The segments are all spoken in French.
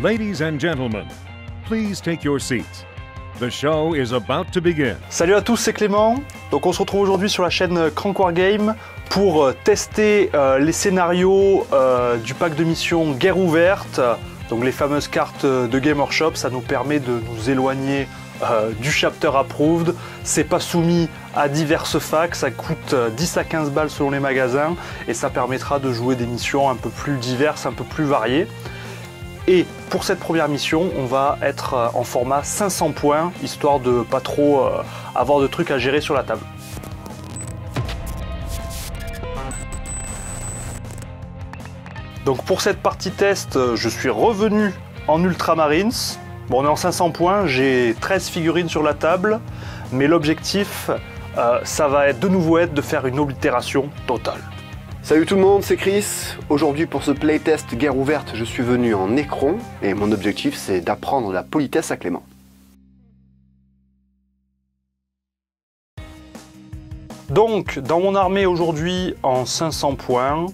Ladies and gentlemen, please take your seats. The show is about to begin. Salut à tous, c'est Clément. Donc on se retrouve aujourd'hui sur la chaîne Crank Wargame pour tester les scénarios du pack de mission Guerre ouverte. Donc les fameuses cartes de Game Workshop, ça nous permet de nous éloigner du chapter approved. C'est pas soumis à diverses facs, ça coûte 10 à 15 balles selon les magasins et ça permettra de jouer des missions un peu plus diverses, un peu plus variées. Et pour cette première mission, on va être en format 500 points, histoire de pas trop avoir de trucs à gérer sur la table. Donc pour cette partie test, je suis revenu en Ultramarines. Bon, on est en 500 points, j'ai 13 figurines sur la table, mais l'objectif, ça va être de nouveau de faire une oblitération totale. Salut tout le monde, c'est Chris. Aujourd'hui pour ce playtest Guerre ouverte, je suis venu en Necron et mon objectif c'est d'apprendre la politesse à Clément. Donc dans mon armée aujourd'hui en 500 points,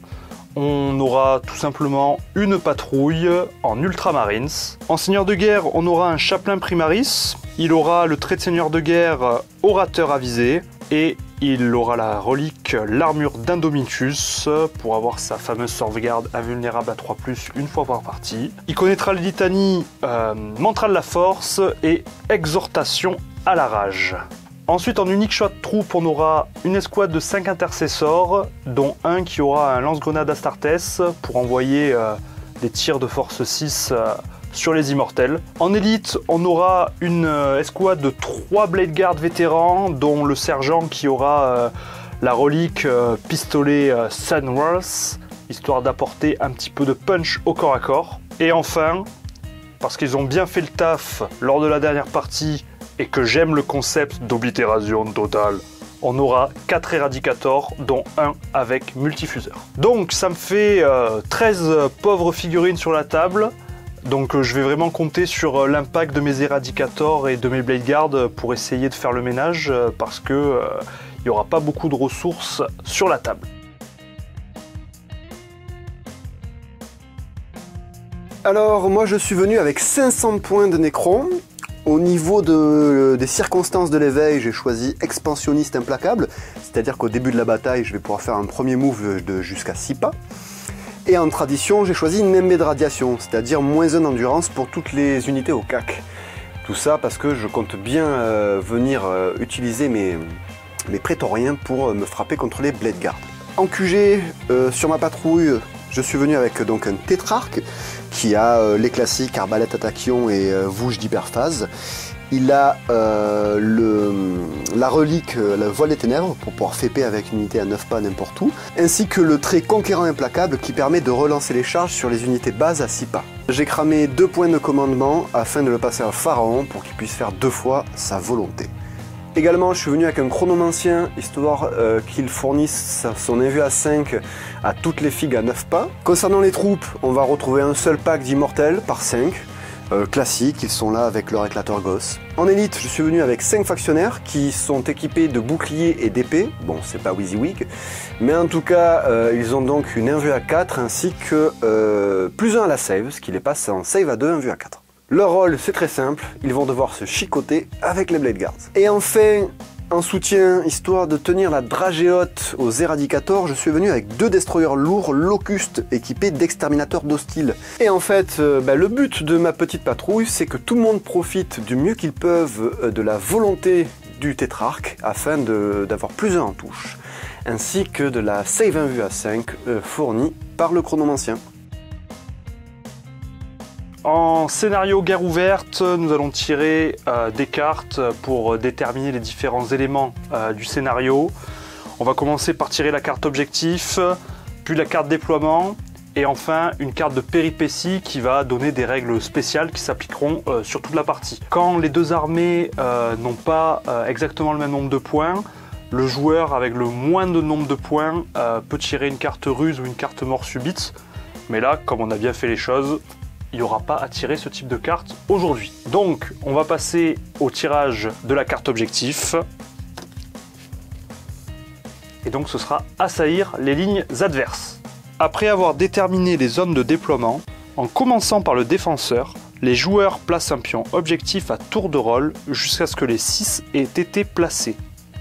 on aura tout simplement une patrouille en Ultramarines. En seigneur de guerre, on aura un chapelain primaris, il aura le trait de seigneur de guerre orateur avisé et il aura la relique l'armure d'Indomitus pour avoir sa fameuse sauvegarde invulnérable à 3+, une fois par partie. Il connaîtra les litanies mantra de la force et exhortation à la rage. Ensuite, en unique choix de troupe, on aura une escouade de 5 intercesseurs, dont un qui aura un lance-grenade Astartes pour envoyer des tirs de force 6 sur les immortels. En élite, on aura une escouade de 3 Blade Guard vétérans, dont le sergent qui aura la relique pistolet Sunworth, histoire d'apporter un petit peu de punch au corps à corps. Et enfin, parce qu'ils ont bien fait le taf lors de la dernière partie, et que j'aime le concept d'oblitération totale, on aura 4 Eradicators, dont un avec multifuseur. Donc ça me fait 13 pauvres figurines sur la table. Donc je vais vraiment compter sur l'impact de mes Eradicators et de mes Blade Guard pour essayer de faire le ménage parce que il n'y aura pas beaucoup de ressources sur la table. Alors moi je suis venu avec 500 points de Necron. Au niveau des circonstances de l'éveil, j'ai choisi expansionniste implacable, c'est-à-dire qu'au début de la bataille, je vais pouvoir faire un premier move de jusqu'à 6 pas. Et en tradition, j'ai choisi une MB de radiation, c'est-à-dire -1 endurance pour toutes les unités au CAC. Tout ça parce que je compte bien venir utiliser mes prétoriens pour me frapper contre les Blade Guard. En QG, sur ma patrouille, je suis venu avec donc un tétrarque qui a les classiques arbalète à tachyon et vouge d'hyperphase. Il a la relique, le voile des ténèbres pour pouvoir féper avec une unité à 9 pas n'importe où, ainsi que le trait conquérant implacable qui permet de relancer les charges sur les unités bases à 6 pas. J'ai cramé 2 points de commandement afin de le passer à Pharaon pour qu'il puisse faire 2 fois sa volonté. Également, je suis venu avec un chronomancien, histoire qu'il fournisse son invue à 5 à toutes les figues à 9 pas. Concernant les troupes, on va retrouver un seul pack d'immortels par 5. Classiques, ils sont là avec leur éclateur gosse. En élite, je suis venu avec 5 factionnaires qui sont équipés de boucliers et d'épées. Bon, c'est pas WYSIWYG, mais en tout cas, ils ont donc une invue à 4 ainsi que +1 à la save, ce qui les passe en save à 2, invue à 4. Leur rôle, c'est très simple, ils vont devoir se chicoter avec les Blade Guards. Et enfin, en soutien, histoire de tenir la dragée haute aux Eradicators, je suis venu avec 2 destroyers lourds Locust équipés d'exterminateurs d'hostiles. Et en fait, le but de ma petite patrouille, c'est que tout le monde profite du mieux qu'ils peuvent de la volonté du tétrarque afin d'avoir +1 en touche, ainsi que de la save invue à 5 fournie par le chronomancien. En scénario guerre ouverte, nous allons tirer des cartes pour déterminer les différents éléments du scénario. On va commencer par tirer la carte objectif, puis la carte déploiement, et enfin une carte de péripétie qui va donner des règles spéciales qui s'appliqueront sur toute la partie. Quand les deux armées n'ont pas exactement le même nombre de points, le joueur avec le moins de nombre de points peut tirer une carte ruse ou une carte mort subite. Mais là, comme on a bien fait les choses, il n'y aura pas à tirer ce type de carte aujourd'hui. Donc, on va passer au tirage de la carte objectif. Et donc, ce sera assaillir les lignes adverses. Après avoir déterminé les zones de déploiement, En commençant par le défenseur, les joueurs placent un pion objectif à tour de rôle jusqu'à ce que les 6 aient été placés.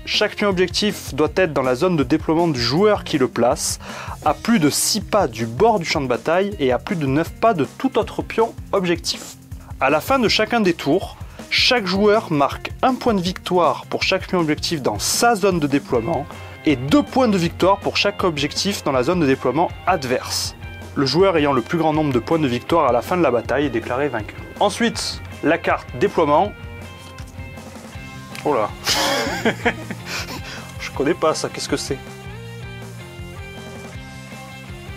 Chaque pion objectif doit être dans la zone de déploiement du joueur qui le place, à plus de 6 pas du bord du champ de bataille et à plus de 9 pas de tout autre pion objectif. À la fin de chacun des tours, chaque joueur marque un point de victoire pour chaque pion objectif dans sa zone de déploiement et 2 points de victoire pour chaque objectif dans la zone de déploiement adverse. Le joueur ayant le plus grand nombre de points de victoire à la fin de la bataille est déclaré vainqueur. Ensuite, la carte déploiement. Oh là. Je connais pas ça, qu'est-ce que c'est?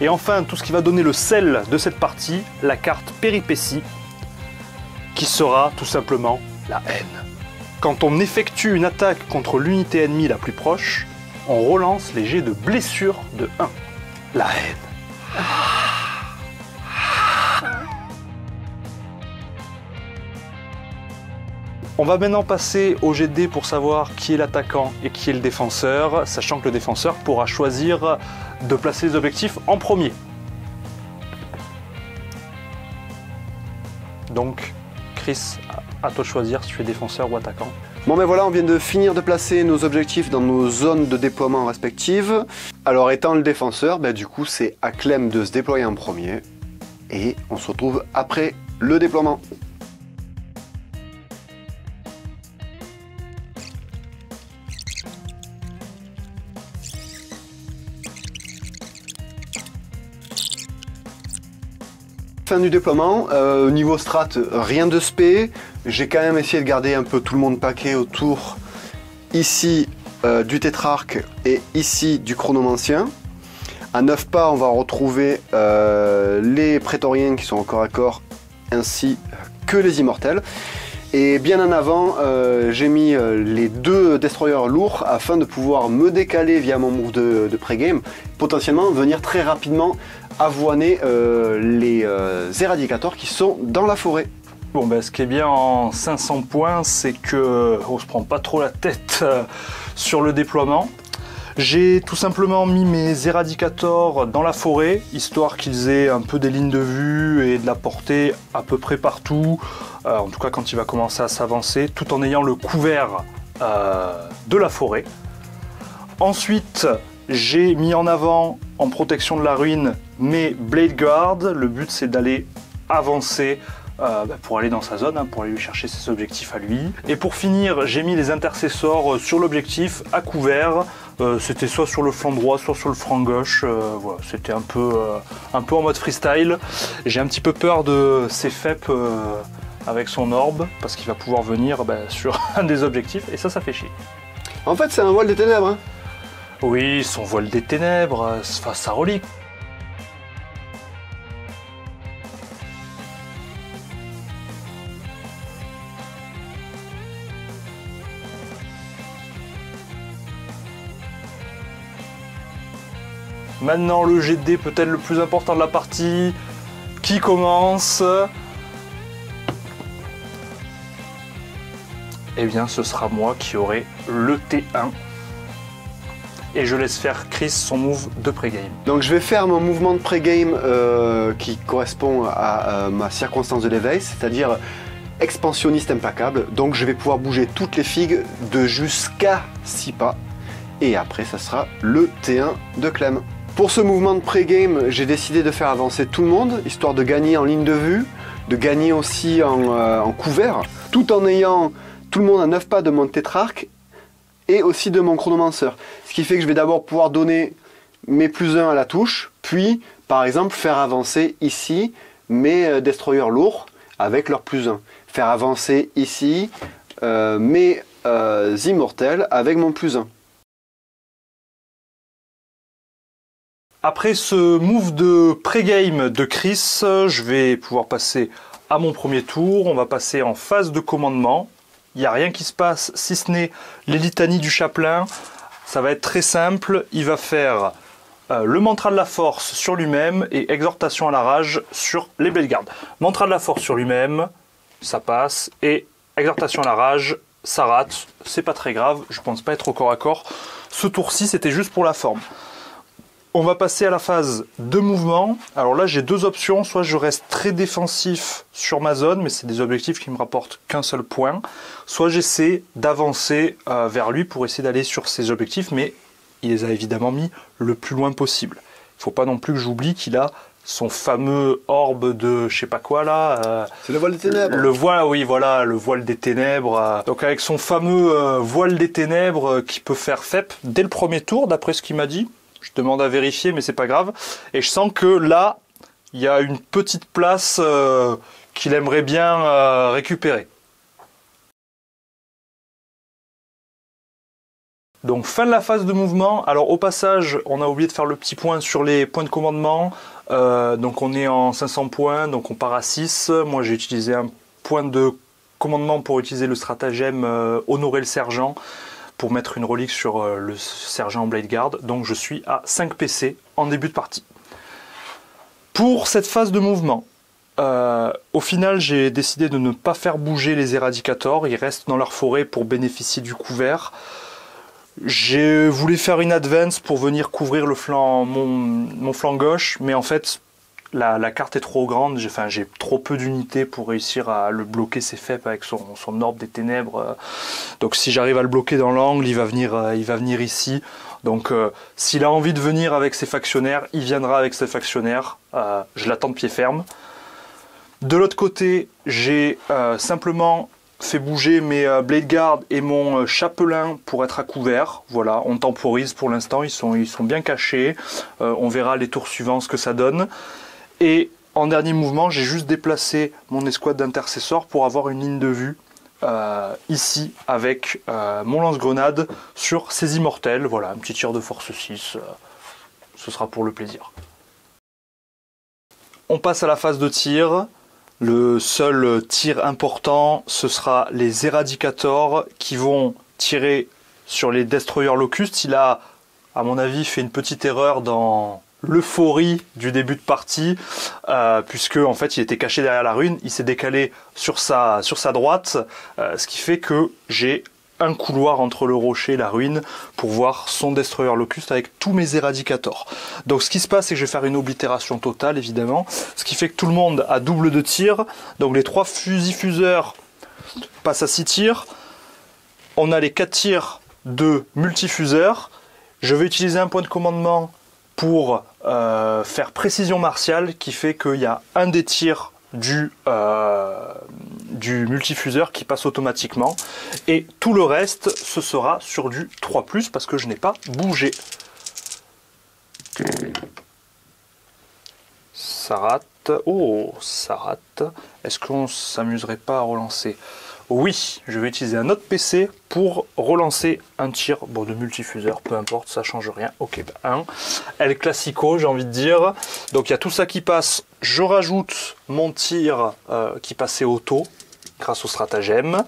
Et enfin, tout ce qui va donner le sel de cette partie, la carte péripétie, qui sera tout simplement la haine. Quand on effectue une attaque contre l'unité ennemie la plus proche, on relance les jets de blessure de 1. La haine. On va maintenant passer au jet de dés pour savoir qui est l'attaquant et qui est le défenseur, sachant que le défenseur pourra choisir de placer les objectifs en premier. Donc, Chris, à toi de choisir si tu es défenseur ou attaquant. Bon ben voilà, on vient de finir de placer nos objectifs dans nos zones de déploiement respectives. Alors étant le défenseur, ben, du coup c'est à Clem de se déployer en premier. Et on se retrouve après le déploiement. Fin du déploiement, niveau strat, rien de spé. J'ai quand même essayé de garder un peu tout le monde paquet autour, ici du tétrarque et ici du chronomancien. À 9 pas, on va retrouver les prétoriens qui sont au corps à corps, ainsi que les immortels. Et bien en avant, j'ai mis les 2 destroyers lourds afin de pouvoir me décaler via mon move de pré-game, potentiellement venir très rapidement avoiner les éradicators qui sont dans la forêt. Bon ben, ce qui est bien en 500 points, c'est que on se prend pas trop la tête sur le déploiement. J'ai tout simplement mis mes éradicators dans la forêt, histoire qu'ils aient un peu des lignes de vue et de la portée à peu près partout, en tout cas quand il va commencer à s'avancer, tout en ayant le couvert de la forêt. Ensuite, j'ai mis en avant, en protection de la ruine, mes Blade Guard. Le but c'est d'aller avancer pour aller dans sa zone, pour aller lui chercher ses objectifs à lui. Et pour finir, j'ai mis les intercessors sur l'objectif à couvert. C'était soit sur le flanc droit, soit sur le flanc gauche. Voilà, c'était un peu en mode freestyle. J'ai un petit peu peur de Cephep avec son orbe, parce qu'il va pouvoir venir sur un des objectifs, et ça fait chier. En fait, c'est un voile des ténèbres. Hein. Oui, son voile des ténèbres, enfin, sa relique. Maintenant, le jet de dés peut-être le plus important de la partie. Qui commence? Eh bien, ce sera moi qui aurai le T1. Et je laisse faire Chris son move de pré-game. Donc je vais faire mon mouvement de pré-game qui correspond à ma circonstance de l'éveil, c'est-à-dire expansionniste implacable. Donc je vais pouvoir bouger toutes les figues de jusqu'à 6 pas. Et après, ça sera le T1 de Clem. Pour ce mouvement de pré-game, j'ai décidé de faire avancer tout le monde, histoire de gagner en ligne de vue, de gagner aussi en couvert, tout en ayant tout le monde à 9 pas de mon tétrarque et aussi de mon chronomanceur. Ce qui fait que je vais d'abord pouvoir donner mes +1 à la touche, puis par exemple faire avancer ici mes destroyers lourds avec leur +1. Faire avancer ici mes immortels avec mon +1. Après ce move de pré-game de Chris, je vais pouvoir passer à mon premier tour. On va passer en phase de commandement. Il n'y a rien qui se passe si ce n'est les litanies du chapelain. Ça va être très simple. Il va faire le mantra de la force sur lui-même et exhortation à la rage sur les Blade Guard. Mantra de la force sur lui-même, ça passe. Et exhortation à la rage, ça rate. C'est pas très grave, je pense pas être au corps à corps. Ce tour-ci, c'était juste pour la forme. On va passer à la phase de mouvement. Alors là, j'ai deux options. Soit je reste très défensif sur ma zone, mais c'est des objectifs qui me rapportent qu'un seul point. Soit j'essaie d'avancer vers lui pour essayer d'aller sur ses objectifs, mais il les a évidemment mis le plus loin possible. Il ne faut pas non plus que j'oublie qu'il a son fameux orbe de je sais pas quoi là. C'est le voile des ténèbres. Le voile, oui, voilà, le voile des ténèbres. Donc avec son fameux voile des ténèbres qui peut faire FEP dès le premier tour, d'après ce qu'il m'a dit. Je demande à vérifier, mais c'est pas grave. Et je sens que là, il y a une petite place qu'il aimerait bien récupérer. Donc fin de la phase de mouvement. Alors au passage, on a oublié de faire le petit point sur les points de commandement. Donc on est en 500 points, donc on part à 6. Moi j'ai utilisé un point de commandement pour utiliser le stratagème Honorer le sergent, pour mettre une relique sur le sergent Blade Guard. Donc je suis à 5 PC en début de partie. Pour cette phase de mouvement, au final j'ai décidé de ne pas faire bouger les éradicators. Ils restent dans leur forêt pour bénéficier du couvert. J'ai voulu faire une advance pour venir couvrir le flanc, mon flanc gauche, mais en fait la carte est trop grande, j'ai trop peu d'unités pour réussir à le bloquer ses FEP avec son orbe des ténèbres. Donc si j'arrive à le bloquer dans l'angle, il va venir ici. Donc s'il a envie de venir avec ses factionnaires, il viendra avec ses factionnaires. Je l'attends de pied ferme. De l'autre côté, j'ai simplement fait bouger mes Blade Guard et mon chapelain pour être à couvert. Voilà, on temporise pour l'instant, ils sont bien cachés. On verra les tours suivants ce que ça donne. Et en dernier mouvement, j'ai juste déplacé mon escouade d'intercesseurs pour avoir une ligne de vue ici avec mon lance-grenade sur ces immortels. Voilà, un petit tir de force 6, ce sera pour le plaisir. On passe à la phase de tir. Le seul tir important, ce sera les éradicators qui vont tirer sur les destroyers locustes. Il a, à mon avis, fait une petite erreur dans l'euphorie du début de partie, puisque en fait il était caché derrière la rune, il s'est décalé sur sa droite, ce qui fait que j'ai un couloir entre le rocher et la ruine pour voir son destroyer locuste avec tous mes éradicators. Donc ce qui se passe, c'est que je vais faire une oblitération totale évidemment, ce qui fait que tout le monde a double de tir. Donc les 3 fusils-fuseurs passent à 6 tirs, on a les 4 tirs de multifuseurs. Je vais utiliser un point de commandement pour faire précision martiale, qui fait qu'il y a un des tirs du multifuseur qui passe automatiquement, et tout le reste ce sera sur du 3+, parce que je n'ai pas bougé. Ça rate. Oh, ça rate. Est-ce qu'on s'amuserait pas à relancer? Oui, je vais utiliser un autre PC pour relancer un tir, bon, de multifuseur, peu importe, ça change rien. Ok, ben 1. El Classico, j'ai envie de dire. Donc il y a tout ça qui passe. Je rajoute mon tir qui passait auto, grâce au stratagème.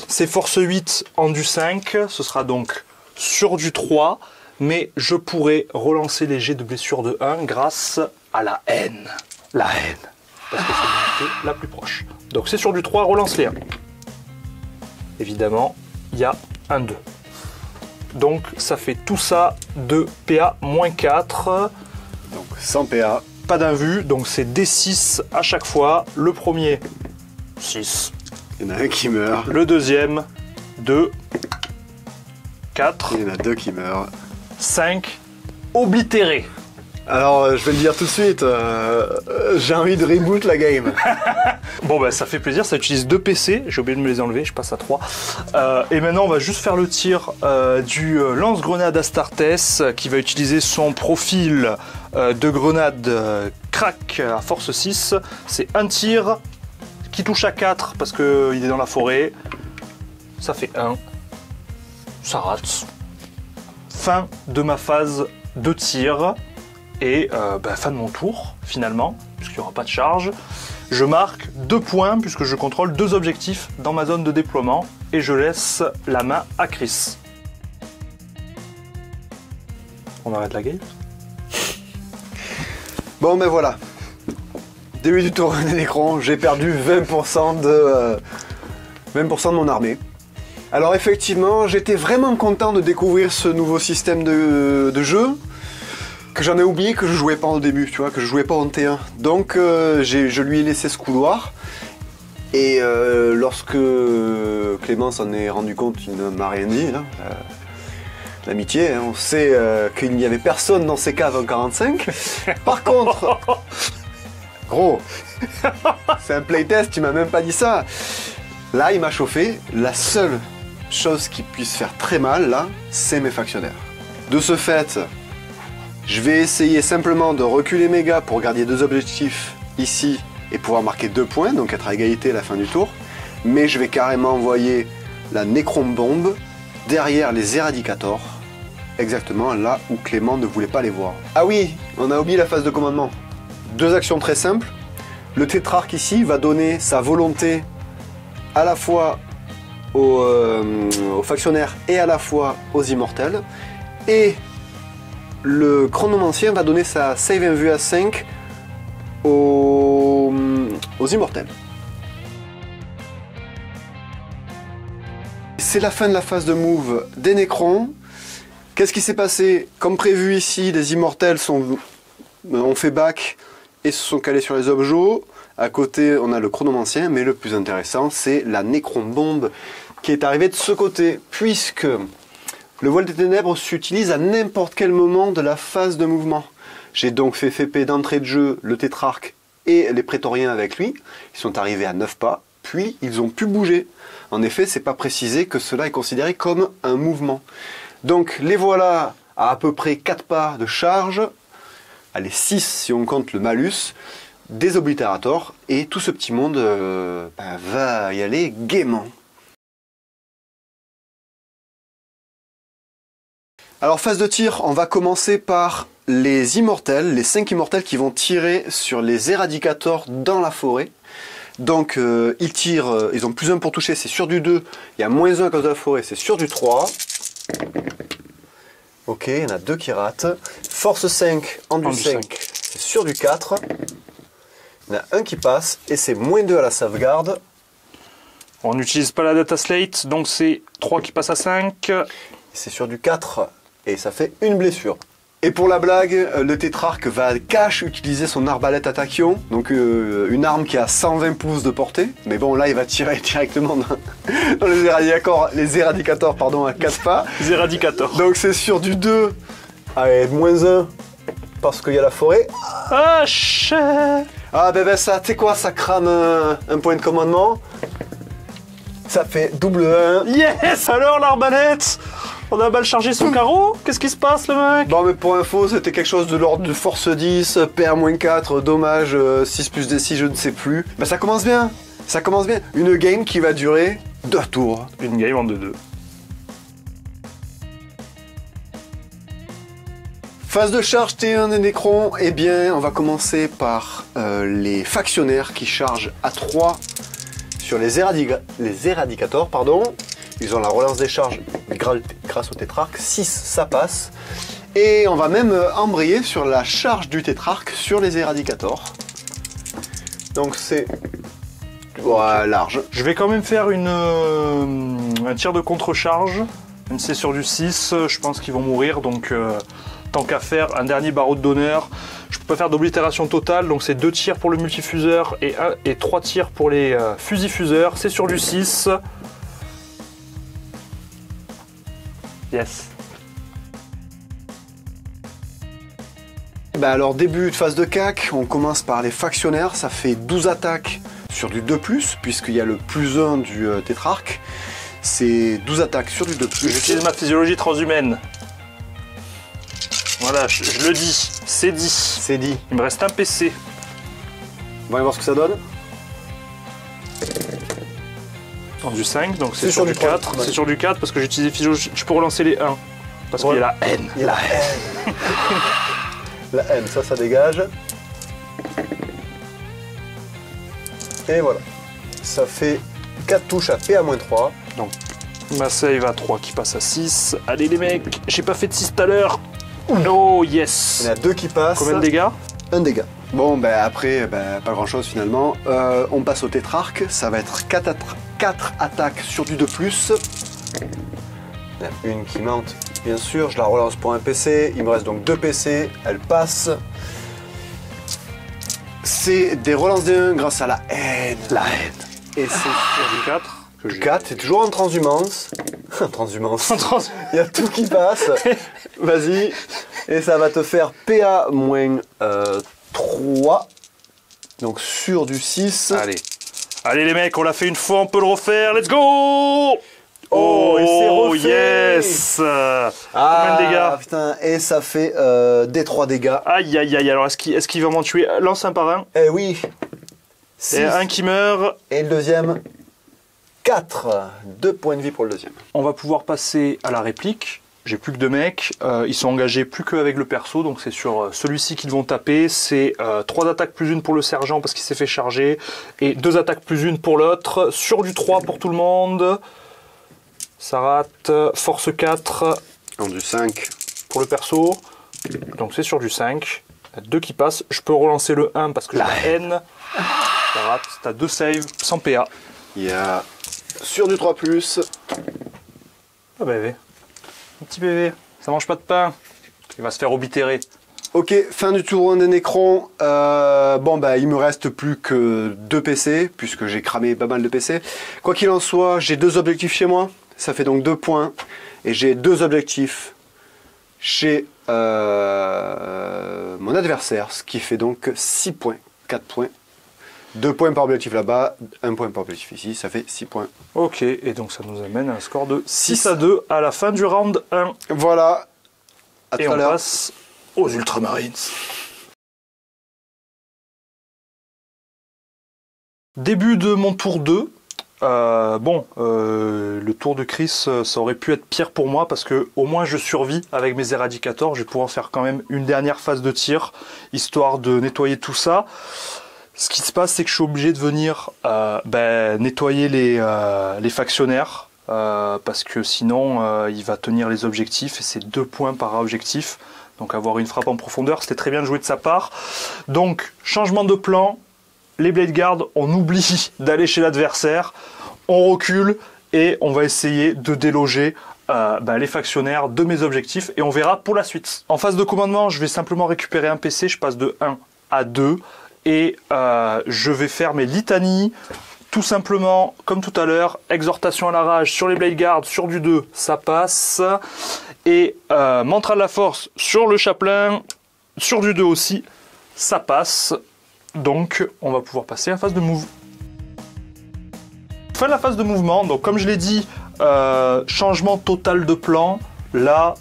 C'est force 8 en du 5, ce sera donc sur du 3, mais je pourrais relancer les jets de blessure de 1 grâce à la haine. La haine, parce que c'est l'unité la plus proche. Donc c'est sur du 3, relance les 1. Évidemment, il y a un 2. Donc ça fait tout ça de PA-4. Donc 100 PA. Pas d'invue, donc c'est D6 à chaque fois. Le premier, 6. Il y en a un qui meurt. Le deuxième, 2. 4. Il y en a 2 qui meurent. 5. Oblitéré. Alors, je vais le dire tout de suite, j'ai envie de reboot la game. Bon, bah ça fait plaisir, ça utilise 2 PC, j'ai oublié de me les enlever, je passe à 3. Et maintenant, on va juste faire le tir du lance-grenade Astartes, qui va utiliser son profil de grenade crack à force 6. C'est un tir qui touche à 4 parce qu'il est dans la forêt. Ça fait 1. Ça rate. Fin de ma phase de tir. Et fin de mon tour, finalement, puisqu'il n'y aura pas de charge. Je marque 2 points, puisque je contrôle 2 objectifs dans ma zone de déploiement, et je laisse la main à Chris. On arrête la game? Bon, ben voilà. Début du tour des Nécrons, j'ai perdu 20% de mon armée. Alors effectivement, j'étais vraiment content de découvrir ce nouveau système de jeu. que j'en ai oublié que je jouais pas au début, tu vois, que je jouais pas en T1. Donc je lui ai laissé ce couloir. Et lorsque Clément s'en est rendu compte, il ne m'a rien dit. Hein, l'amitié, hein, on sait qu'il n'y avait personne dans ces caves en 45. Par contre, gros, c'est un playtest, tu m'as même pas dit ça. Là, il m'a chauffé. La seule chose qui puisse faire très mal, là, c'est mes factionnaires. De ce fait, je vais essayer simplement de reculer mes gars pour garder 2 objectifs ici et pouvoir marquer 2 points, donc être à égalité à la fin du tour. Mais je vais carrément envoyer la Necron Bombe derrière les Eradicators, exactement là où Clément ne voulait pas les voir. Ah oui, on a oublié la phase de commandement. 2 actions très simples. Le tétrarque ici va donner sa volonté à la fois aux factionnaires et à la fois aux immortels. Et le chronomancien va donner sa save and vue à 5 aux immortels. C'est la fin de la phase de move des Nécrons. Qu'est-ce qui s'est passé? Comme prévu ici, les immortels ont fait back et se sont calés sur les objets. À côté, on a le chronomancien, mais le plus intéressant, c'est la Necron Bombe qui est arrivée de ce côté, puisque le voile des ténèbres s'utilise à n'importe quel moment de la phase de mouvement. J'ai donc fait FP d'entrée de jeu le tétrarque et les prétoriens avec lui. Ils sont arrivés à 9 pas, puis ils ont pu bouger. En effet, c'est pas précisé que cela est considéré comme un mouvement. Donc les voilà à peu près 4 pas de charge, allez 6 si on compte le malus, des oblitérators, et tout ce petit monde va y aller gaiement. Alors phase de tir, on va commencer par les immortels, les 5 immortels qui vont tirer sur les éradicators dans la forêt. Donc ils tirent, ils ont plus 1 pour toucher, c'est sur du 2, il y a moins 1 à cause de la forêt, c'est sur du 3. Ok, il y en a 2 qui ratent. Force 5, enduit 5, c'est sur du 4. Il y en a un qui passe et c'est moins 2 à la sauvegarde. On n'utilise pas la data slate, donc c'est 3 qui passent à 5. C'est sur du 4 et ça fait une blessure. Et pour la blague, le tétrarque va cash utiliser son arbalète à tachyon, donc une arme qui a 120 pouces de portée. Mais bon, là, il va tirer directement dans les éradicators pardon, à 4 pas. Les éradicators. Donc c'est sur du 2, allez, moins 1, parce qu'il y a la forêt. Ah, chais. Ah, ben ça, tu sais quoi, ça crame un point de commandement. Ça fait double 1. Yes. Alors, l'arbalète, on a mal chargé son carreau. Qu'est-ce qui se passe, le mec? Bon, mais pour info, c'était quelque chose de l'ordre de force 10, PA-4, dommage, 6 plus D6, je ne sais plus. Ben ça commence bien, ça commence bien. Une game qui va durer 2 tours. Une game en 2-2. Phase de charge T1 des Nécrons, eh bien, on va commencer par les factionnaires qui chargent à 3 sur les éradicators, pardon. Ils ont la relance des charges grâce au tétrarque. 6, ça passe. Et on va même embrayer sur la charge du tétrarque sur les éradicators. Donc c'est large. Je vais quand même faire un tir de contre-charge. Même si c'est sur du 6, je pense qu'ils vont mourir. Donc tant qu'à faire, un dernier barreau d'honneur. Je peux pas faire d'oblitération totale. Donc c'est 2 tirs pour le multifuseur et 3 tirs pour les fusifuseurs. C'est sur du 6. Yes. Bah alors début de phase de CAC, on commence par les factionnaires, ça fait 12 attaques sur du 2+, puisqu'il y a le plus 1 du tétrarque. C'est 12 attaques sur du 2+. J'utilise ma physiologie transhumaine. Voilà, je le dis, c'est dit. C'est dit. Il me reste un PC. On va voir ce que ça donne. En du 5, donc c'est sur du 4. Ouais. C'est sur du 4 parce que j'utilise physiologie. Je peux relancer les 1. Parce qu'il y a la haine. Il y a la haine. La haine, ça dégage. Et voilà. Ça fait 4 touches à PA-3. Donc ma save à 3 qui passe à 6. Allez les mecs, j'ai pas fait de 6 tout à l'heure. Oh yes. Il y en a 2 qui passent. Combien de dégâts? 1 dégât. Bon, ben après, pas grand chose finalement. On passe au tétrarque. Ça va être 4 attaques sur du 2+. Il y en a une qui monte Bien sûr, je la relance pour un PC. Il me reste donc 2 PC. Elle passe. C'est des relances des 1 grâce à la haine. La haine. Et c'est Sur du 4. que 4, c'est toujours en transhumance. Transhumance. Il y a tout qui passe. Vas-y. Et ça va te faire PA-3. Donc sur du 6. Allez. Allez les mecs, on l'a fait une fois, on peut le refaire. Let's go! Oh, et c'est refait. Yes! Ah, Combien de dégâts? putain, et ça fait des 3 dégâts. Aïe aïe aïe, alors est-ce qu'il va m'en tuer? Lance un par un. Eh oui. Et un qui meurt. Et le deuxième, 4. 2 points de vie pour le deuxième. On va pouvoir passer à la réplique. J'ai plus que 2 mecs. Ils sont engagés plus qu'avec le perso, donc c'est sur celui-ci qu'ils vont taper. C'est 3 attaques plus 1 pour le sergent parce qu'il s'est fait charger. Et 2 attaques plus 1 pour l'autre. Sur du 3 pour tout le monde. Ça rate. Force 4. En du 5. Pour le perso. Donc c'est sur du 5. Il y a 2 qui passent. Je peux relancer le 1 parce que j'ai la haine. Ça rate. T'as 2 saves sans PA. Il y a sur du 3+. Ah bah, un petit bébé, ça mange pas de pain. Il va se faire oblitérer. Ok, fin du tour 1 des Nécrons. Bon, bah, il me reste plus que 2 PC, puisque j'ai cramé pas mal de PC. Quoi qu'il en soit, j'ai 2 objectifs chez moi. Ça fait donc 2 points. Et j'ai 2 objectifs chez mon adversaire, ce qui fait donc 6 points. 4 points. 2 points par objectif là-bas, 1 point par objectif ici, ça fait 6 points. Ok, et donc ça nous amène à un score de 6-2 à la fin du round 1. Voilà. Et on passe aux Ultramarines. Début de mon tour 2. Le tour de Chris, ça aurait pu être pire pour moi parce que au moins je survis avec mes éradicators. Je vais pouvoir faire quand même une dernière phase de tir, histoire de nettoyer tout ça. Ce qui se passe, c'est que je suis obligé de venir nettoyer les factionnaires parce que sinon il va tenir les objectifs et c'est 2 points par objectif. Donc avoir une frappe en profondeur, c'était très bien joué de sa part. Donc changement de plan, les Blade Guards, on oublie d'aller chez l'adversaire, on recule et on va essayer de déloger les factionnaires de mes objectifs et on verra pour la suite. En phase de commandement, je vais simplement récupérer un PC, je passe de 1 à 2. Et je vais faire mes litanies, tout simplement, comme tout à l'heure, exhortation à la rage sur les Blade Guards, sur du 2, ça passe. Et mantra de la force sur le chapelain, sur du 2 aussi, ça passe. Donc, on va pouvoir passer à la phase de move. Fin de la phase de mouvement, donc comme je l'ai dit, changement total de plan. Là,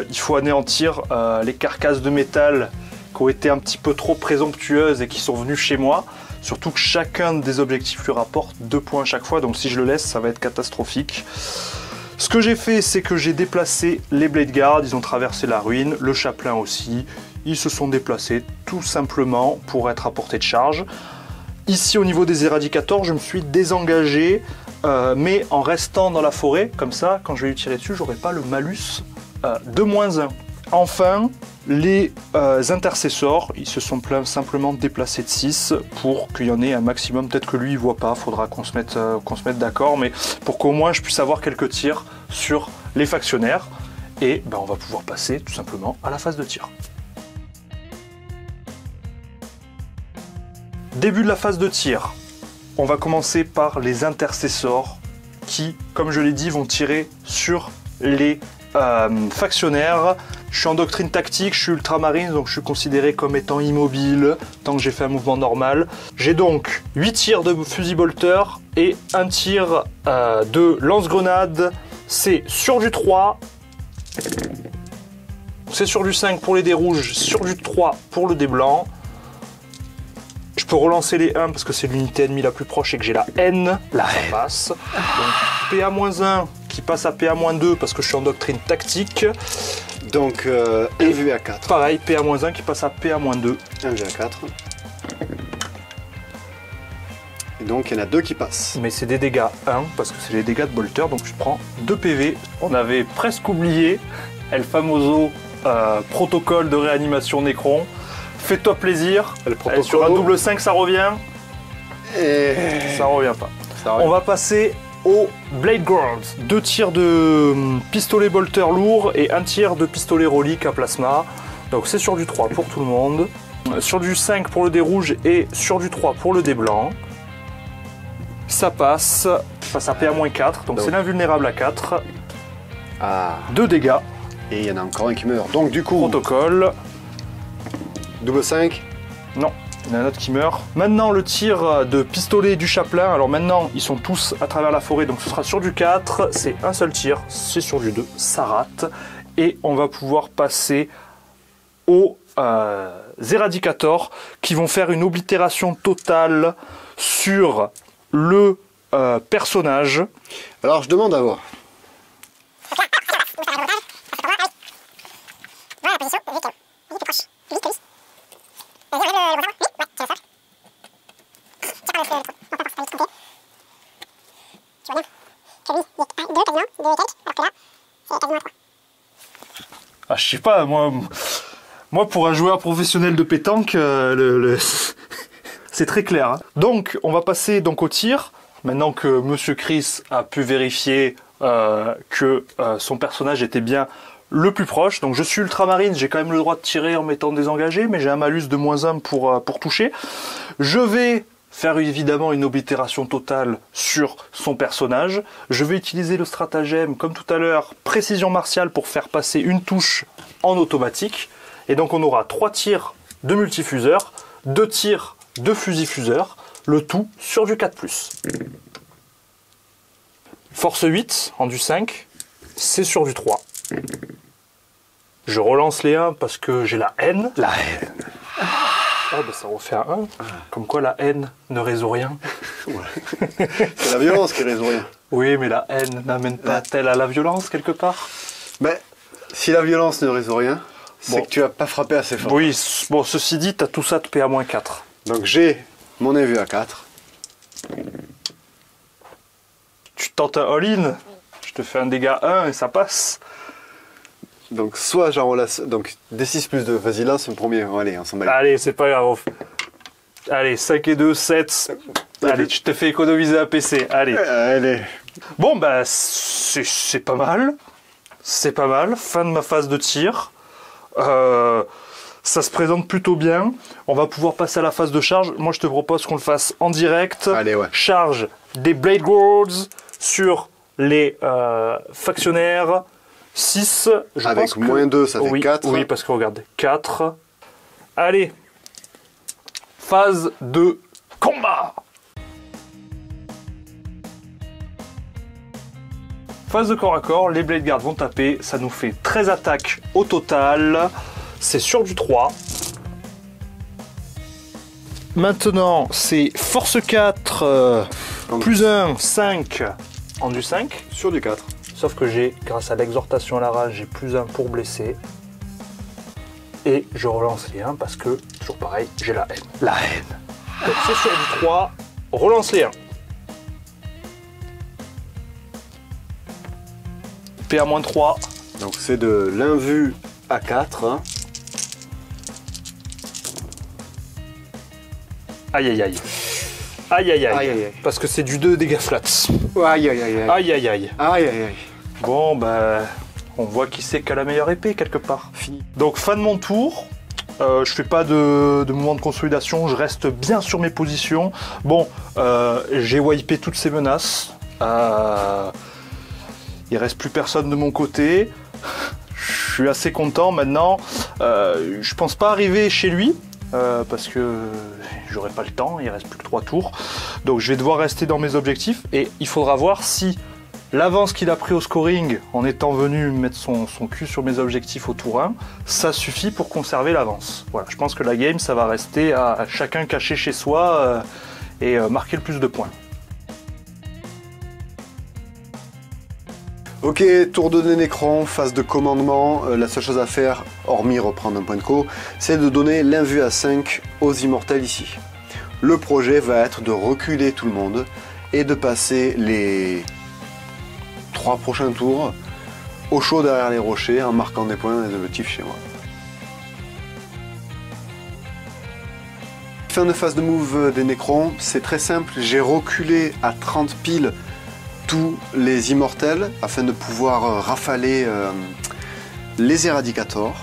il faut anéantir les carcasses de métal qui ont été un petit peu trop présomptueuses et qui sont venues chez moi. Surtout que chacun des objectifs lui rapporte 2 points à chaque fois, donc si je le laisse, ça va être catastrophique. Ce que j'ai fait, c'est que j'ai déplacé les Blade Guards, ils ont traversé la ruine, le chapelain aussi. Ils se sont déplacés tout simplement pour être à portée de charge. Ici, au niveau des éradicators, je me suis désengagé, mais en restant dans la forêt, comme ça, quand je vais lui tirer dessus, j'aurai pas le malus de -1. Enfin, les intercessors, ils se sont simplement déplacés de 6 pour qu'il y en ait un maximum. Peut-être que lui, il voit pas, faudra qu'on se mette d'accord, mais pour qu'au moins je puisse avoir quelques tirs sur les factionnaires. Et on va pouvoir passer tout simplement à la phase de tir. Début de la phase de tir. On va commencer par les intercessors qui, comme je l'ai dit, vont tirer sur les factionnaires. Je suis en doctrine tactique, je suis ultramarine, donc je suis considéré comme étant immobile tant que j'ai fait un mouvement normal. J'ai donc 8 tirs de fusil bolter et un tir de lance-grenade. C'est sur du 3, c'est sur du 5 pour les dés rouges, sur du 3 pour le dé blanc. Je peux relancer les 1 parce que c'est l'unité ennemie la plus proche et que j'ai la haine. Ça passe. Donc PA-1 qui passe à PA-2 parce que je suis en doctrine tactique. Donc 1 vu à 4. Pareil, PA-1 qui passe à PA-2. 1 vu à 4. Et donc il y en a 2 qui passent. Mais c'est des dégâts 1 parce que c'est les dégâts de bolter, donc je prends 2 PV. On avait presque oublié El Famoso protocole de réanimation Nécron. Fais-toi plaisir. Sur un double 5 ça revient. Et ça revient pas. On va passer aux Blade Girls. 2 tirs de pistolet bolter lourd et 1 tir de pistolet relique à plasma. Donc c'est sur du 3 pour tout le monde. Sur du 5 pour le dé rouge et sur du 3 pour le dé blanc. Ça passe à PA-4, donc c'est l'invulnérable à 4. Ah. 2 dégâts. Et il y en a encore un qui meurt. Donc du coup, Protocole. double 5. Non, il y en a un autre qui meurt. Maintenant le tir de pistolet du chapelain. Alors maintenant ils sont tous à travers la forêt, donc ce sera sur du 4. C'est un seul tir, c'est sur du 2, ça rate. Et on va pouvoir passer aux éradicators qui vont faire une oblitération totale sur le personnage. Alors je demande à voir. Ah, je sais pas, moi pour un joueur professionnel de pétanque, c'est très clair. Hein. Donc, on va passer donc au tir. Maintenant que Monsieur Chris a pu vérifier que son personnage était bien le plus proche. Donc, je suis ultramarine, j'ai quand même le droit de tirer en m'étant désengagé, mais j'ai un malus de -1 pour toucher. Je vais faire évidemment une oblitération totale sur son personnage. Je vais utiliser le stratagème, comme tout à l'heure, précision martiale pour faire passer une touche en automatique. Et donc on aura 3 tirs de multifuseur, 2 tirs de fusil-fuseur, le tout sur du 4+. Force 8 en du 5, c'est sur du 3. Je relance les 1 parce que j'ai la haine. La haine. Ah bah ça refait un 1. Comme quoi la haine ne résout rien. C'est la violence qui résout rien. Oui, mais la haine n'amène pas-t-elle à la violence quelque part? Mais si la violence ne résout rien, c'est Bon. que tu n'as pas frappé assez fort. Oui, bon, ceci dit, t'as tout ça de PA-4. Donc j'ai mon invu à 4. Tu tentes un all-in, je te fais un dégât 1 et ça passe. Donc soit j'enroule donc D6 plus 2, vas-y lance un premier. Allez, on s'en bat. Allez, c'est pas grave. Allez, 5 et 2, 7. Allez, tu te fais économiser un PC. Allez. Allez. Bon, bah, c'est pas mal. C'est pas mal. Fin de ma phase de tir. Ça se présente plutôt bien. On va pouvoir passer à la phase de charge. Moi, je te propose qu'on le fasse en direct. Allez, ouais. Charge des Blade Girls sur les factionnaires. 6. Avec -2, ça fait 4. Oui, parce que regardez, 4. Allez. Phase de combat. Phase de corps à corps, les Blade Guards vont taper, ça nous fait 13 attaques au total, c'est sur du 3. Maintenant, c'est force 4, plus 1, 5 en du 5. Sur du 4. Sauf que j'ai, grâce à l'exhortation à la rage, j'ai plus 1 pour blesser. Et je relance les 1 parce que, toujours pareil, j'ai la haine. La haine. Donc c'est sur du 3, relance les 1. PA-3. Donc c'est de l'invu à 4. Hein. Aïe aïe aïe. Aïe aïe aïe. Aïe, aïe, aïe. Parce que c'est du 2 dégâts flats. Aïe aïe aïe aïe. Aïe aïe aïe. Aïe aïe aïe. Bon bah, on voit qui c'est qui a la meilleure épée quelque part. Fini. Donc fin de mon tour. Je fais pas de mouvement de consolidation, je reste bien sur mes positions. Bon, j'ai wipé toutes ces menaces. Il reste plus personne de mon côté. Je suis assez content maintenant. Je pense pas arriver chez lui. Parce que j'aurai pas le temps, il reste plus que 3 tours. Donc je vais devoir rester dans mes objectifs et il faudra voir si l'avance qu'il a pris au scoring en étant venu mettre son cul sur mes objectifs au tour 1, ça suffit pour conserver l'avance. Voilà, je pense que la game ça va rester à chacun caché chez soi et marquer le plus de points. Ok, tour de Nécron, phase de commandement. La seule chose à faire, hormis reprendre un point de co, c'est de donner l'invu à 5 aux immortels ici. Le projet va être de reculer tout le monde et de passer les 3 prochains tours au chaud derrière les rochers en marquant des points des objectifs chez moi. Fin de phase de move des Nécrons, c'est très simple, j'ai reculé à 30 piles tous les immortels afin de pouvoir rafaler les Eradicators.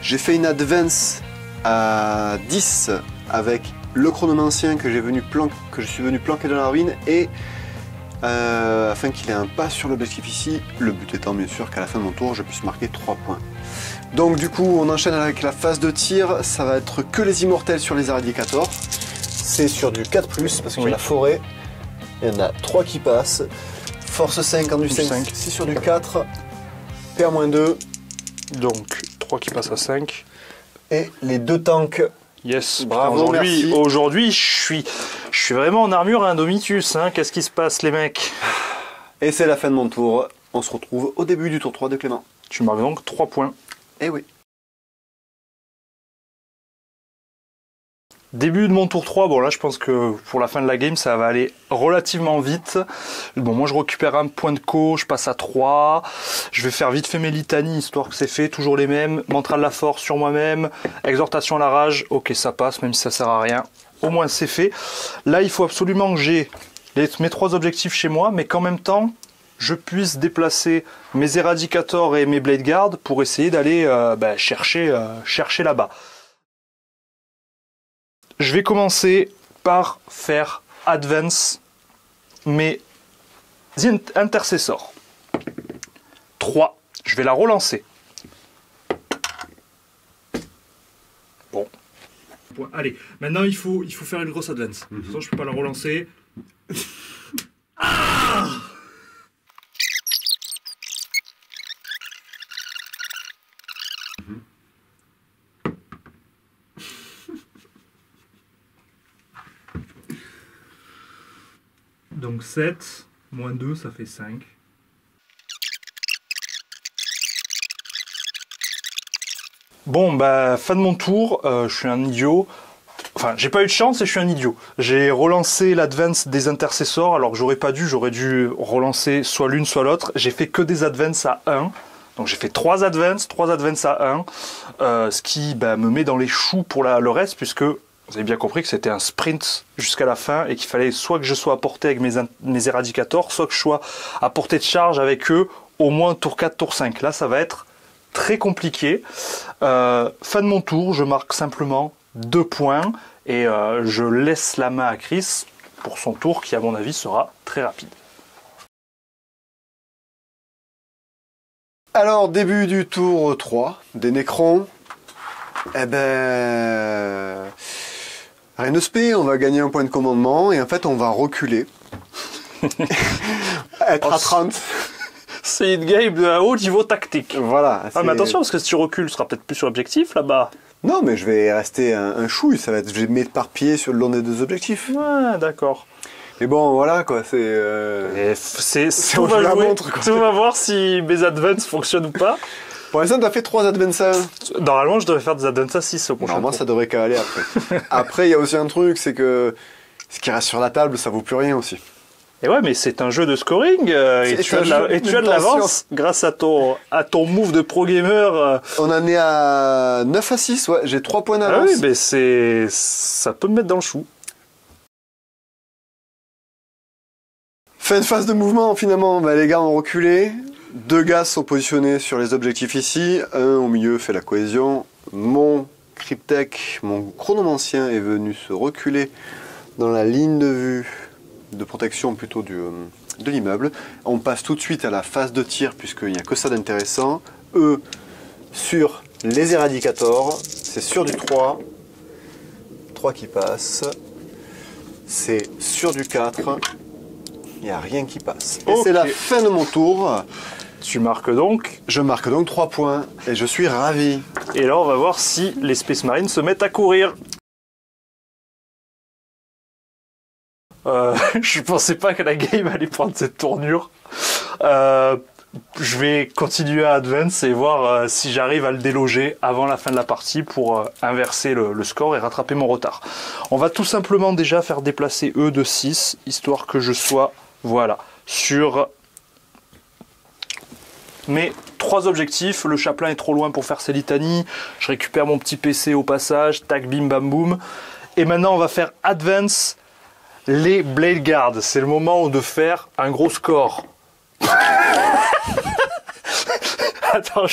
J'ai fait une advance à 10 avec le chronomancien que je suis venu planquer dans la ruine et afin qu'il ait un pas sur l'objectif ici, le but étant bien sûr qu'à la fin de mon tour je puisse marquer 3 points. Donc du coup on enchaîne avec la phase de tir, ça va être que les immortels sur les Eradicators. C'est sur du 4+, parce qu'il y a la forêt, il y en a 3 qui passent. Force 5 en du 5, c'est sur du 4, PA-2. Donc 3 qui passent à 5. Et les 2 tanks. Yes, bravo, aujourd'hui je suis vraiment en armure Indomitus, hein. Qu'est-ce qui se passe les mecs? Et c'est la fin de mon tour, on se retrouve au début du tour 3 de Clément. Tu marques donc 3 points. Eh oui. Début de mon tour 3, bon là je pense que pour la fin de la game ça va aller relativement vite. Bon moi je récupère un point de co, je passe à 3. Je vais faire vite fait mes litanies histoire que c'est fait, toujours les mêmes. Mantra de la force sur moi-même, exhortation à la rage, ok ça passe même si ça sert à rien. Au moins c'est fait. Là il faut absolument que j'ai mes 3 objectifs chez moi mais qu'en même temps je puisse déplacer mes Eradicators et mes Blade Guard pour essayer d'aller chercher là-bas. Je vais commencer par faire advance mes intercessors. 3. Je vais la relancer. Bon. Allez, maintenant il faut faire une grosse advance. De toute façon, je ne peux pas la relancer. Ah! Donc 7, moins 2, ça fait 5. Bon, bah, fin de mon tour, je suis un idiot. Enfin, j'ai pas eu de chance et je suis un idiot. J'ai relancé l'advance des intercessors, alors que j'aurais pas dû, j'aurais dû relancer soit l'une, soit l'autre. J'ai fait que des advances à 1. Donc j'ai fait 3 advances à 1, ce qui me met dans les choux pour le reste, puisque vous avez bien compris que c'était un sprint jusqu'à la fin et qu'il fallait soit que je sois à portée avec mes Eradicators, soit que je sois à portée de charge avec eux au moins tour 4, tour 5. Là, ça va être très compliqué. Fin de mon tour, je marque simplement 2 points et je laisse la main à Chris pour son tour qui, à mon avis, sera très rapide. Alors, début du tour 3 des Nécrons. Eh ben... rien de spé, on va gagner un point de commandement et en fait on va reculer. Être à 30. C'est une game de haut niveau tactique. Voilà. Ah mais attention parce que si tu recules, tu seras peut-être plus sur l'objectif là-bas. Non mais je vais rester un chouille, ça va être, je vais m'éparpiller sur le long des 2 objectifs. Ouais, d'accord. Mais bon voilà quoi, c'est tout va jouer. Tout va voir si mes advances fonctionnent ou pas. Pour l'instant, tu as fait 3 advances à 1. Normalement, je devrais faire des advances à 6 au prochain. Normalement, ça devrait caler après. Après, il y a aussi un truc, c'est que ce qui reste sur la table, ça vaut plus rien aussi. Et ouais, mais c'est un jeu de scoring et tu as de l'avance grâce à ton move de pro gamer. On en est à 9 à 6, ouais, j'ai 3 points d'avance. Ah oui, mais ça peut me mettre dans le chou. Fin de phase de mouvement, finalement, les gars ont reculé. 2 gaz sont positionnés sur les objectifs ici, un au milieu fait la cohésion. Mon Cryptek, mon chronomancien est venu se reculer dans la ligne de vue, de protection plutôt de l'immeuble. On passe tout de suite à la phase de tir puisqu'il n'y a que ça d'intéressant. Eux sur les Eradicators, c'est sur du 3. 3 qui passe. C'est sur du 4. Il n'y a rien qui passe. Et c'est la fin de mon tour. Tu marques donc? Je marque donc 3 points et je suis ravi. Et là, on va voir si les Space Marines se mettent à courir. Je pensais pas que la game allait prendre cette tournure. Je vais continuer à advance et voir si j'arrive à le déloger avant la fin de la partie pour inverser le score et rattraper mon retard. On va tout simplement déjà faire déplacer eux de 6, histoire que je sois, voilà, sur mes 3 objectifs. Le chaplain est trop loin pour faire ses litanies. Je récupère mon petit PC au passage. Tac, bim, bam, boum. Et maintenant, on va faire advance les Blade Guards. C'est le moment de faire un gros score. Attends,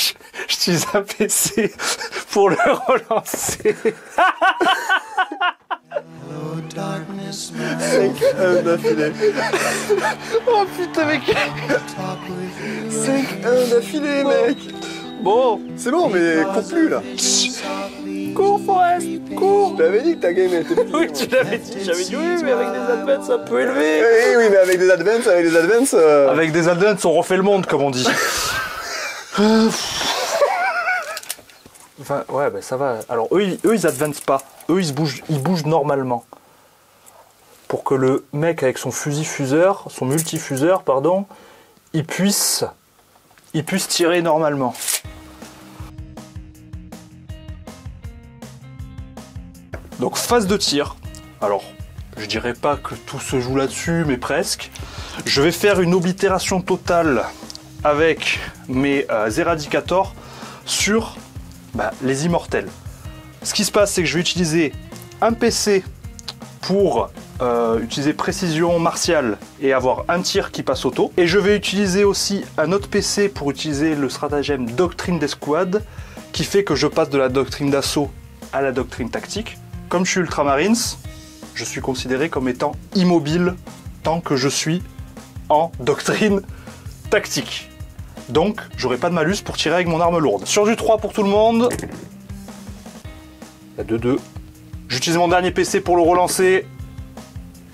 j'utilise un PC pour le relancer. 5-1 d'affilée. Oh putain, mec. 5-1 d'affilée, mec. Bon, C'est bon, mais cours plus là. cours, Forest, cours. Je t'avais dit que ta game était plus. Oui, tu l'avais dit. J'avais dit oui, mais avec des advances un peu élevés. Oui, mais avec des advances, Avec des advances, on refait le monde, comme on dit. Enfin, ouais, bah ça va. Alors, eux ils advancent pas. Eux, ils bougent normalement. Pour que le mec avec son fusil-fuseur, son multifuseur, pardon, il puisse tirer normalement. Donc, phase de tir. Alors, je dirais pas que tout se joue là-dessus, mais presque. Je vais faire une oblitération totale avec mes éradicators sur les immortels. Ce qui se passe, c'est que je vais utiliser un PC pour utiliser précision martiale et avoir un tir qui passe auto. Et je vais utiliser aussi un autre PC pour utiliser le stratagème doctrine d'escouade qui fait que je passe de la doctrine d'assaut à la doctrine tactique. Comme je suis Ultramarines, je suis considéré comme étant immobile tant que je suis en doctrine tactique. Donc, j'aurai pas de malus pour tirer avec mon arme lourde. Sur du 3 pour tout le monde. La 2-2. J'utilise mon dernier PC pour le relancer.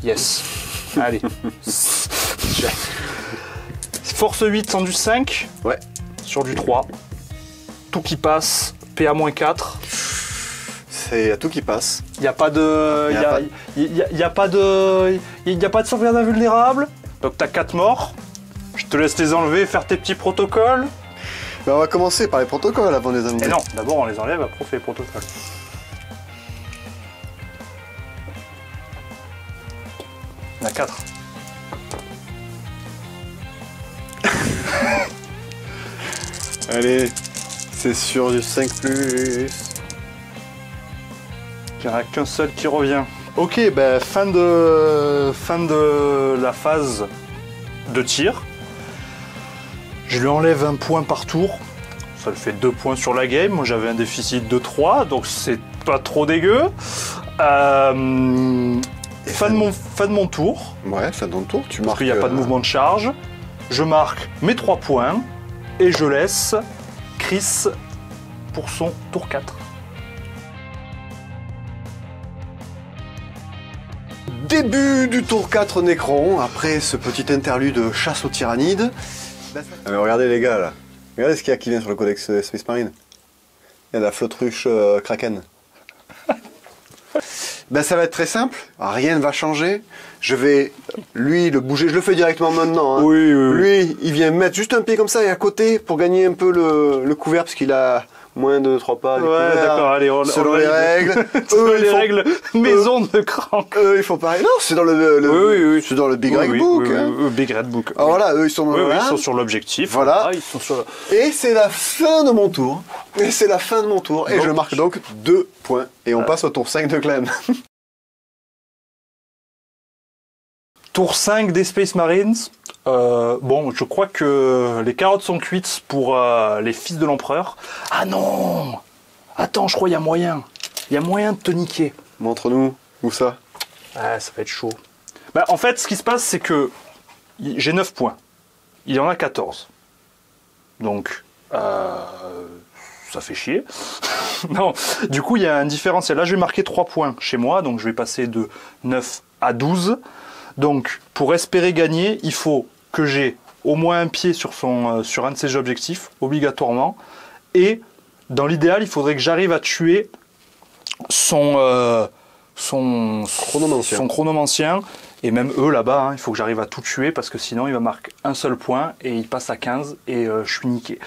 Yes. Allez. Force 8 sans du 5. Ouais. Sur du 3. Tout qui passe. PA-4. C'est à tout qui passe. Il n'y a pas de... Il n'y a pas de sauvegarde invulnérable. Donc t'as 4 morts. Je te laisse les enlever, faire tes petits protocoles. Mais on va commencer par les protocoles avant de les enlever. Et non, d'abord on les enlève, après on fait les protocoles. Il y en a 4. Allez, c'est sur du 5+. Il n'y en a qu'un seul qui revient. Ok, ben fin de la phase de tir. Je lui enlève un point par tour. Ça le fait 2 points sur la game. Moi j'avais un déficit de 3, donc c'est pas trop dégueu. Fin de mon tour. Ouais, fin de ton tour, tu Parce marques. qu'il n'y a pas de mouvement de charge. Je marque mes 3 points et je laisse Chris pour son tour 4. Début du tour 4 Necron, après ce petit interlude chasse aux tyrannides. Ah mais regardez les gars là, regardez ce qu'il y a qui vient sur le codex Space Marine. Il y a de la flotte ruche Kraken. Ben ça va être très simple, rien ne va changer. Je vais, lui, le bouger, je le fais directement maintenant. Hein. Oui. Lui, il vient mettre juste un pied comme ça et à côté pour gagner un peu le couvert parce qu'il a moins de 3 pas. Ouais, d'accord, allez, selon les règles. Selon les règles maison de Crank. Eux, ils font pareil. Non, c'est dans le, Oui. c'est dans le Big Red Book. Hein. Big Red Book. Alors voilà, eux, ils sont Oui, là. ils sont sur l'objectif. Voilà. Ils sont sur... Et c'est la fin de mon tour. Et c'est la fin de mon tour. Et Donc, je marque donc 2 points. Et on passe au tour 5 de Clem. Tour 5 des Space Marines. Bon, je crois que les carottes sont cuites pour les fils de l'empereur. Ah non! Attends, je crois qu'il y a moyen. Il y a moyen de te niquer. Montre-nous. Où ça? Ah, ça va être chaud. Bah, en fait, ce qui se passe, c'est que j'ai 9 points. Il en a 14. Donc, ça fait chier. Non, du coup, il y a un différentiel. Là, je vais marquer 3 points chez moi. Donc, je vais passer de 9 à 12. Donc, pour espérer gagner, il faut que j'ai au moins un pied sur un de ses objectifs, obligatoirement. Et dans l'idéal, il faudrait que j'arrive à tuer son chronomancien. Et même eux là-bas, hein, il faut que j'arrive à tout tuer parce que sinon il va marquer un seul point et il passe à 15 et je suis niqué.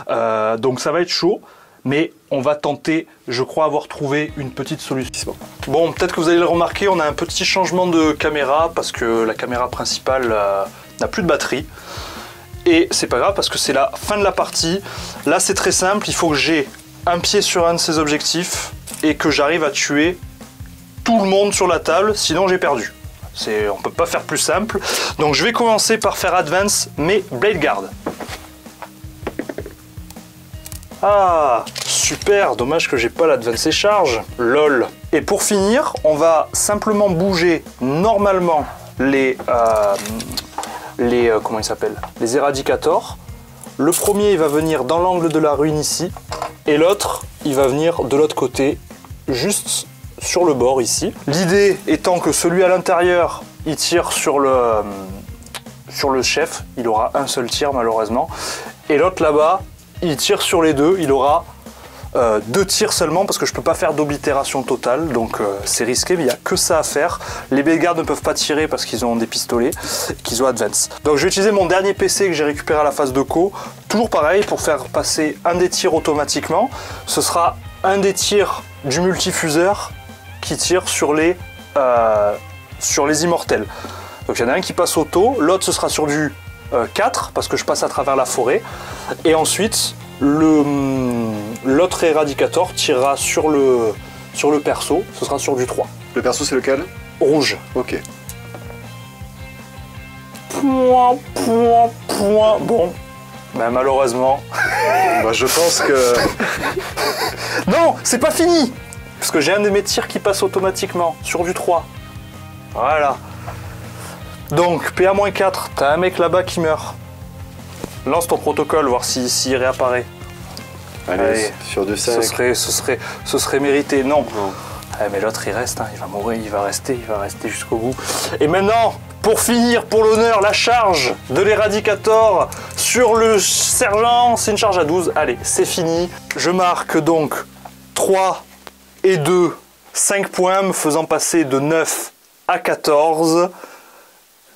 Donc ça va être chaud. Mais on va tenter, je crois avoir trouvé une petite solution. Bon, peut-être que vous allez le remarquer, on a un petit changement de caméra parce que la caméra principale n'a plus de batterie. Et c'est pas grave parce que c'est la fin de la partie. Là, c'est très simple, il faut que j'ai un pied sur un de ces objectifs et que j'arrive à tuer tout le monde sur la table, sinon j'ai perdu. On peut pas faire plus simple. Donc je vais commencer par faire advance mes Blade Guard. Ah, super, dommage que j'ai pas l'advance et charge. Lol. Et pour finir, on va simplement bouger normalement comment il s'appelle, les éradicators. Le premier, il va venir dans l'angle de la ruine ici, et l'autre, il va venir de l'autre côté, juste sur le bord ici. L'idée étant que celui à l'intérieur, il tire sur le chef, il aura un seul tir malheureusement, et l'autre là-bas, il tire sur les deux, il aura 2 tirs seulement parce que je peux pas faire d'oblitération totale, donc c'est risqué, mais il n'y a que ça à faire. Les Blade Guard ne peuvent pas tirer parce qu'ils ont des pistolets, qu'ils ont advance. Donc je vais utiliser mon dernier PC que j'ai récupéré à la phase de co, toujours pareil, pour faire passer un des tirs automatiquement. Ce sera un des tirs du multifuseur qui tire sur les immortels. Donc il y en a un qui passe auto, l'autre ce sera sur du 4 parce que je passe à travers la forêt, et ensuite l'autre éradicator tirera sur le perso, ce sera sur du 3. Le perso, c'est lequel? Rouge. Ok. Point. Bon, ben malheureusement. Bah, je pense que... Non, c'est pas fini, parce que j'ai un de mes tirs qui passe automatiquement sur du 3. Voilà. Donc, PA-4, t'as un mec là-bas qui meurt. Lance ton protocole, voir s'il réapparaît. Allez, sur du 5. Ce serait mérité. Non. Ah, mais l'autre, il reste, hein, il va mourir, il va rester jusqu'au bout. Et maintenant, pour finir, pour l'honneur, la charge de l'éradicator sur le sergent. C'est une charge à 12. Allez, c'est fini. Je marque donc 3 et 2, 5 points, me faisant passer de 9 à 14.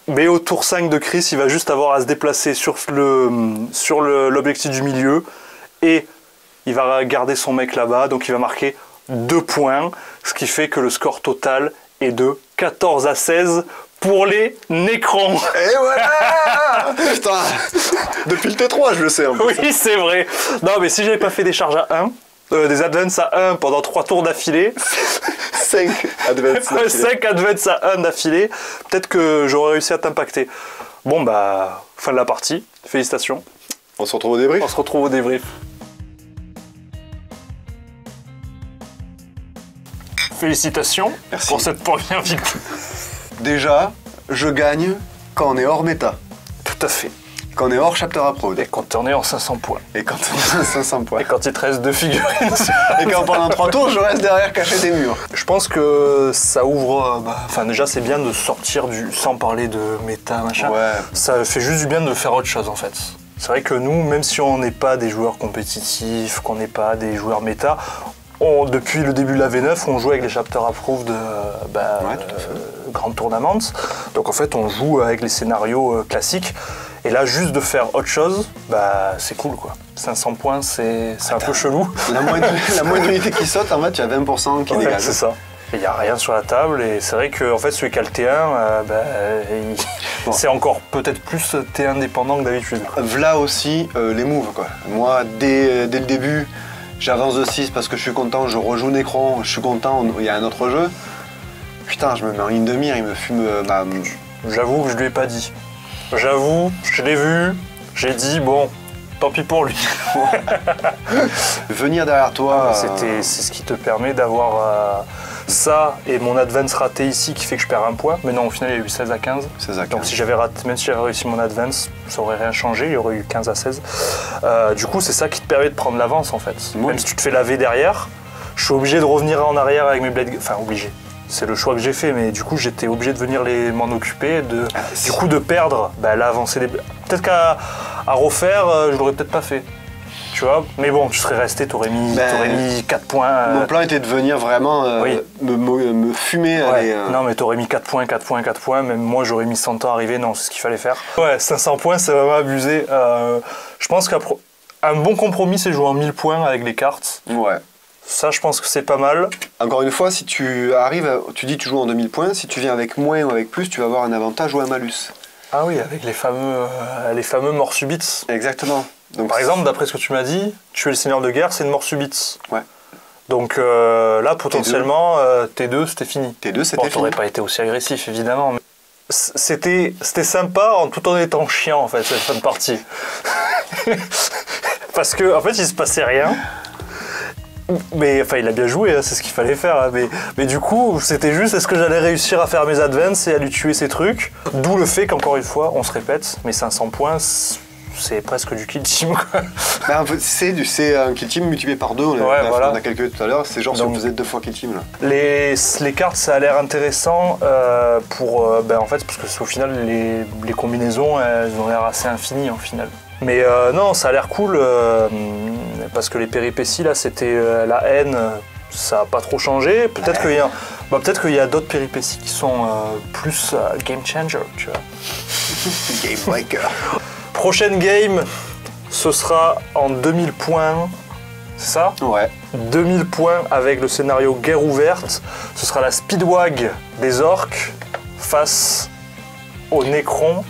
Mais au tour 5 de Chris, il va juste avoir à se déplacer sur l'objectif du milieu, et il va garder son mec là-bas, donc il va marquer 2 points, ce qui fait que le score total est de 14 à 16 pour les Nécrons. Et voilà. Putain, depuis le T3, je le sais. En plus. Oui, c'est vrai. Non, mais si j'avais pas fait des charges à 1, des advances à 1 pendant 3 tours d'affilée... 5 advances d'affilée. 5 advances à 1 d'affilée, peut-être que j'aurais réussi à t'impacter. Bon bah, fin de la partie, félicitations. On se retrouve au débrief. On se retrouve au débrief. Félicitations. Merci. Pour cette première victoire. Déjà, je gagne quand on est hors méta. Tout à fait. Quand on est hors chapter approved. Et quand on est en 500 points. Et quand on est à 500 points. Et quand il te reste 2 figurines. Et quand pendant 3 tours, je reste derrière caché des murs. Je pense que ça ouvre... Enfin déjà c'est bien de sortir sans parler de méta, machin. Ouais. Ça fait juste du bien de faire autre chose en fait. C'est vrai que nous, même si on n'est pas des joueurs compétitifs, qu'on n'est pas des joueurs méta, depuis le début de la V9, on joue avec les chapter approved Grand Tournament. Donc en fait, on joue avec les scénarios classiques. Et là, juste de faire autre chose, c'est cool quoi. 500 points, c'est un peu chelou. La moindre unité qui saute, en fait, tu as 20% qui dégage. C'est ça. Il n'y a rien sur la table, et c'est vrai que en fait, celui qui a le T1, c'est encore peut-être plus T1 dépendant que d'habitude. V'là aussi les moves quoi. Moi, dès le début, j'avance de 6 parce que je suis content, je rejoue Nécron, je suis content, il y a un autre jeu. Putain, je me mets en ligne de mire, il me fume ma... J'avoue que je lui ai pas dit. J'avoue, je l'ai vu, j'ai dit bon, tant pis pour lui. Venir derrière toi... C'est ce qui te permet d'avoir ça et mon advance raté ici qui fait que je perds un point. Mais non, au final, il y a eu 16 à 15. 16 à 15. Donc si j'avais raté, même si j'avais réussi mon advance, ça aurait rien changé, il y aurait eu 15 à 16. Du coup, c'est ça qui te permet de prendre l'avance en fait. Oui. Même si tu te fais laver derrière, je suis obligé de revenir en arrière avec mes blades... Enfin, obligé. C'est le choix que j'ai fait, mais du coup j'étais obligé de venir m'en occuper, du coup de perdre l'avancée des... Peut-être qu'à refaire, je l'aurais peut-être pas fait, tu vois. Mais bon, tu serais resté, t'aurais mis 4 points. Mon plan était de venir vraiment me fumer. Ouais. Non mais t'aurais mis 4 points, 4 points, 4 points, même moi j'aurais mis 100 ans à arriver, non c'est ce qu'il fallait faire. Ouais, 500 points c'est vraiment abusé. Je pense qu'un bon compromis c'est jouer en 1000 points avec les cartes. Ouais. Ça, je pense que c'est pas mal. Encore une fois, si tu arrives, tu dis que tu joues en 2000 points, si tu viens avec moins ou avec plus, tu vas avoir un avantage ou un malus. Ah oui, avec les fameux morts subites. Exactement. Donc, par exemple, d'après ce que tu m'as dit, tuer le seigneur de guerre, c'est une mort subite. Ouais. Donc là, potentiellement, T2, c'était fini. T2, c'était Bon, fini. t'aurais pas été aussi agressif, évidemment. Mais c'était sympa tout en étant chiant, en fait, cette fin de partie. Parce que, en fait, il se passait rien. Mais enfin, il a bien joué, hein, c'est ce qu'il fallait faire. Hein, mais du coup, c'était juste, est-ce que j'allais réussir à faire mes advances et à lui tuer ses trucs? D'où le fait qu'encore une fois, on se répète, mes 500 points, c'est presque du kill team, quoi. Bah, en fait, c'est un kill team multiplié par 2, on a calculé tout à l'heure, c'est genre si on faisait 2 fois kill team. Là. Les cartes, ça a l'air intéressant en fait, parce que au final, les combinaisons, elles ont l'air assez infinies, en final. Mais non, ça a l'air cool, parce que les péripéties, là, c'était la haine, ça n'a pas trop changé. Peut-être qu'il y a d'autres péripéties qui sont plus game changer, tu vois. Game breaker. Prochaine game, ce sera en 2000 points, c'est ça? Ouais. 2000 points avec le scénario guerre ouverte. Ce sera la speedwag des orques face au Necron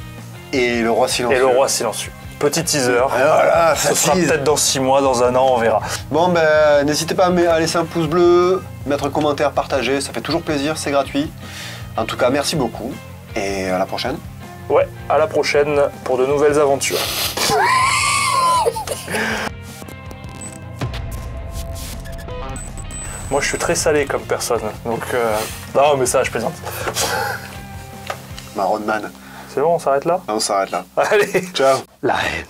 et le roi silencieux. Petit teaser. Voilà, ce sera peut-être dans 6 mois, dans un an, on verra. Bon, ben, n'hésitez pas à laisser un pouce bleu, mettre un commentaire, partager, ça fait toujours plaisir, c'est gratuit. En tout cas, merci beaucoup et à la prochaine. Ouais, à la prochaine pour de nouvelles aventures. Moi, je suis très salé comme personne, donc... Non, mais ça, je plaisante. Maronman. C'est bon, on s'arrête là? On s'arrête là. Allez, ciao. La haine.